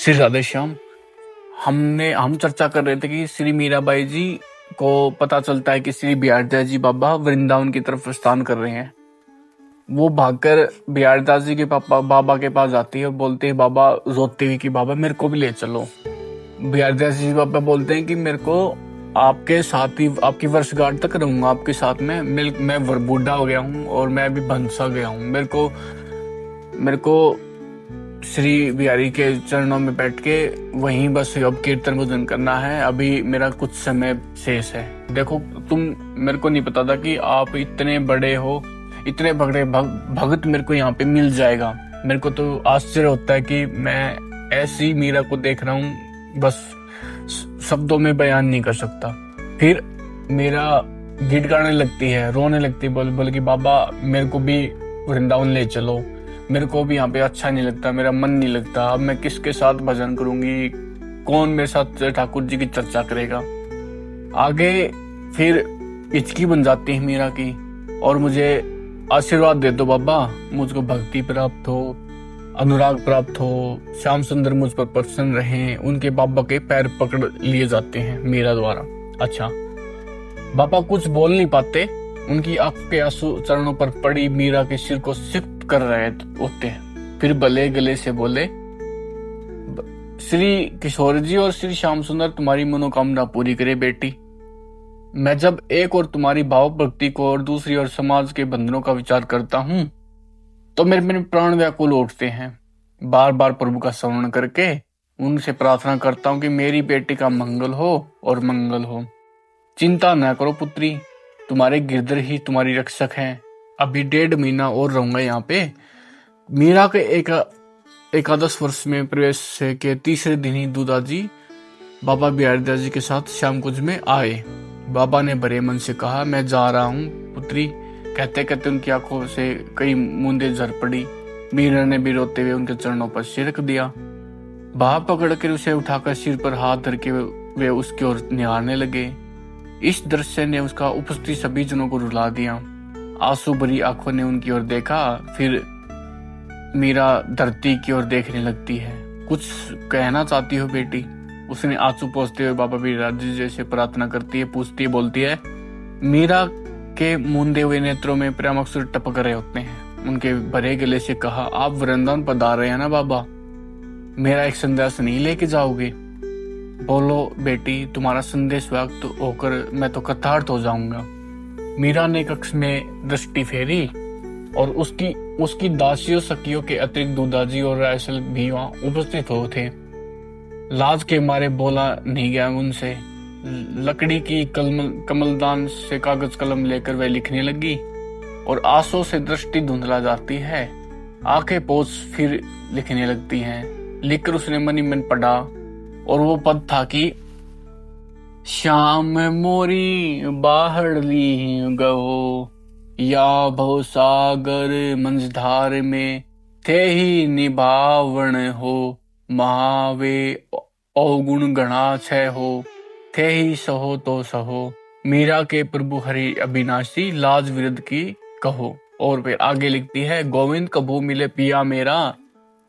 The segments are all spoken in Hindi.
श्री राधे श्याम। हम चर्चा कर रहे थे कि श्री मीराबाई जी को पता चलता है कि श्री बिहारीदास जी बाबा वृंदावन की तरफ प्रस्थान कर रहे हैं। वो भागकर बिहारीदास जी के पापा बाबा के पास जाती है और बोलते हैं, बाबा रोते हुए कि बाबा मेरे को भी ले चलो। बिहारीदास जी बाबा बोलते हैं कि मेरे को आपके साथ ही आपकी वर्षगांठ तक रहूंगा आपके साथ में। मैं बूढ़ा हो गया हूँ और मैं अभी भंसा गया हूँ। मेरे को श्री बिहारी के चरणों में बैठ के वहीं बस अब कीर्तन भजन करना है। अभी मेरा कुछ समय शेष है। देखो, तुम मेरे को नहीं पता था कि आप इतने बड़े हो, इतने बड़े भगत मेरे को यहाँ पे मिल जाएगा। मेरे को तो आश्चर्य होता है कि मैं ऐसी मीरा को देख रहा हूँ, बस शब्दों में बयान नहीं कर सकता। फिर मेरा गिड़गिड़ाने लगती है, रोने लगती है, बोल कि बाबा मेरे को भी वृंदावन ले चलो, मेरे को भी यहाँ पे अच्छा नहीं लगता, मेरा मन नहीं लगता। अब मैं किसके साथ भजन करूंगी, कौन मेरे साथ ठाकुर जी की चर्चा करेगा। आगे फिर हिचकी बन जाती है मीरा की, और मुझे आशीर्वाद दे दो बाबा, मुझको भक्ति प्राप्त हो, अनुराग प्राप्त हो, श्याम सुंदर मुझ पर प्रसन्न रहे। उनके बाबा के पैर पकड़ लिए जाते हैं मीरा द्वारा। अच्छा, बाबा कुछ बोल नहीं पाते, उनकी आंख के आंसू चरणों पर पड़ी मीरा के सिर को सिक्त कर रहे होते हैं। फिर भले गले से बोले, श्री किशोर जी और श्री श्याम सुंदर तुम्हारी मनोकामना पूरी करे बेटी। मैं जब एक और तुम्हारी भाव भक्ति को और दूसरी ओर समाज के बंधनों का विचार करता हूँ तो मेरे प्राण व्याकुल उठते हैं। बार बार प्रभु का स्मरण करके उनसे प्रार्थना करता हूँ कि मेरी बेटी का मंगल हो और मंगल हो। चिंता न करो पुत्री, तुम्हारे गिरधर ही तुम्हारी रक्षक हैं। अभी 1.5 महीना और रहूंगा यहाँ पे। मीरा के एकादश वर्ष में प्रवेश के तीसरे दिन ही दूधाजी बाबा बिहारीदास जी के साथ श्याम कुंज में आए। बाबा ने बड़े मन से कहा, मैं जा रहा हूँ पुत्री। कहते कहते उनकी आंखों से कई बूंदें झर पड़ी। मीरा ने भी रोते हुए उनके चरणों पर सिर रख दिया। बाह पकड़कर उसे उठाकर सिर पर हाथ धर के वे उसकी ओर निहारने लगे। इस दृश्य ने उसका उपस्थित सभी जनों को रुला दिया। आंसू भरी आंखों ने उनकी ओर देखा। फिर मीरा धरती की ओर देखने लगती है। कुछ कहना चाहती हो बेटी? उसने आंसू पोंछते हुए बाबा बिहारीदास जी जैसे प्रार्थना करती है, पूछती है, बोलती है। मीरा के मूंदे हुए नेत्रों में प्रेमाश्रु टपक रहे होते हैं। उनके भरे गले से कहा, आप वृंदावन पधार रहे हैं ना बाबा, मेरा एक संदेश नहीं लेके जाओगे? बोलो बेटी, तुम्हारा संदेश व्यक्त होकर मैं तो कृतार्थ हो जाऊंगा। मीरा ने कक्ष में दृष्टि फेरी और उसकी दासियों सखियों के अतिरिक्त दूधाजी और रायसल भी वहां उपस्थित हो थे। लाज के मारे बोला नहीं गया उनसे। लकड़ी की कमलदान से कागज कलम लेकर वह लिखने लगी और आंसू से दृष्टि धुंधला जाती है। आंखें पोंछ फिर लिखने लगती हैं। लिखकर उसने मन ही मन पढ़ा और वो पद था कि श्याम मोरी बाहरली गहो, या भव सागर मंझधार में थे ही निभावण हो। महावे अवगुण गणा छय हो, थे ही सहो तो सहो। मीरा के प्रभु हरि अविनाशी, लाज विरद की कहो। और फिर आगे लिखती है, गोविंद कभू मिले पिया मेरा,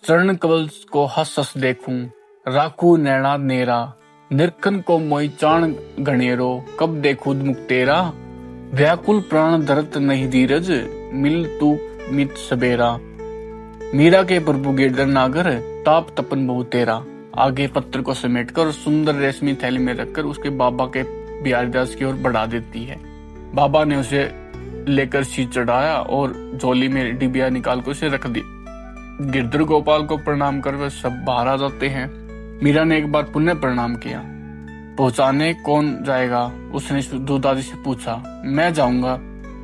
चरण कमल को हंस हंस देखूं। राखू नैना नेरा, निरखन को मोई चाण घनेरो। कब देखूं मुख तेरा, व्याकुल प्राण धरत नहीं धीरज। मिल तू मित सबेरा। मीरा के प्रभु गिरधर नागर, ताप तपन बहु तेरा। आगे पत्र को समेटकर सुंदर रेशमी थैली में रखकर उसके बाबा के बिहारीदास की ओर बढ़ा देती है। बाबा ने उसे लेकर शीत चढ़ाया और झोली में डिबिया निकाल कर उसे रख दी। गिरधर गोपाल को प्रणाम कर वह सब बाहर आ जाते हैं। मीरा ने एक बार पुनः प्रणाम किया। पहुंचाने कौन जाएगा? उसने दूधाजी से पूछा। मैं जाऊंगा,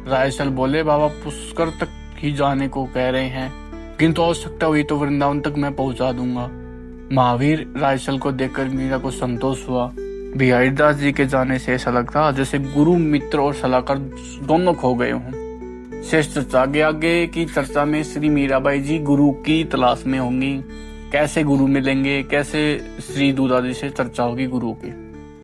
रायसल बोले। बाबा पुष्कर तक ही जाने को कह रहे हैं, किंतु आवश्यकता हुई तो वृंदावन तक मैं पहुंचा दूंगा। महावीर रायसल को देखकर मीरा को संतोष हुआ। बिहारीदास जी के जाने से ऐसा लगता जैसे गुरु मित्र और सलाहकार दोनों खो गए हों। शेष चर्चा आगे की चर्चा में श्री मीराबाई जी गुरु की तलाश में होंगी। कैसे गुरु मिलेंगे, कैसे श्री दूधाजी से चर्चा होगी गुरु की।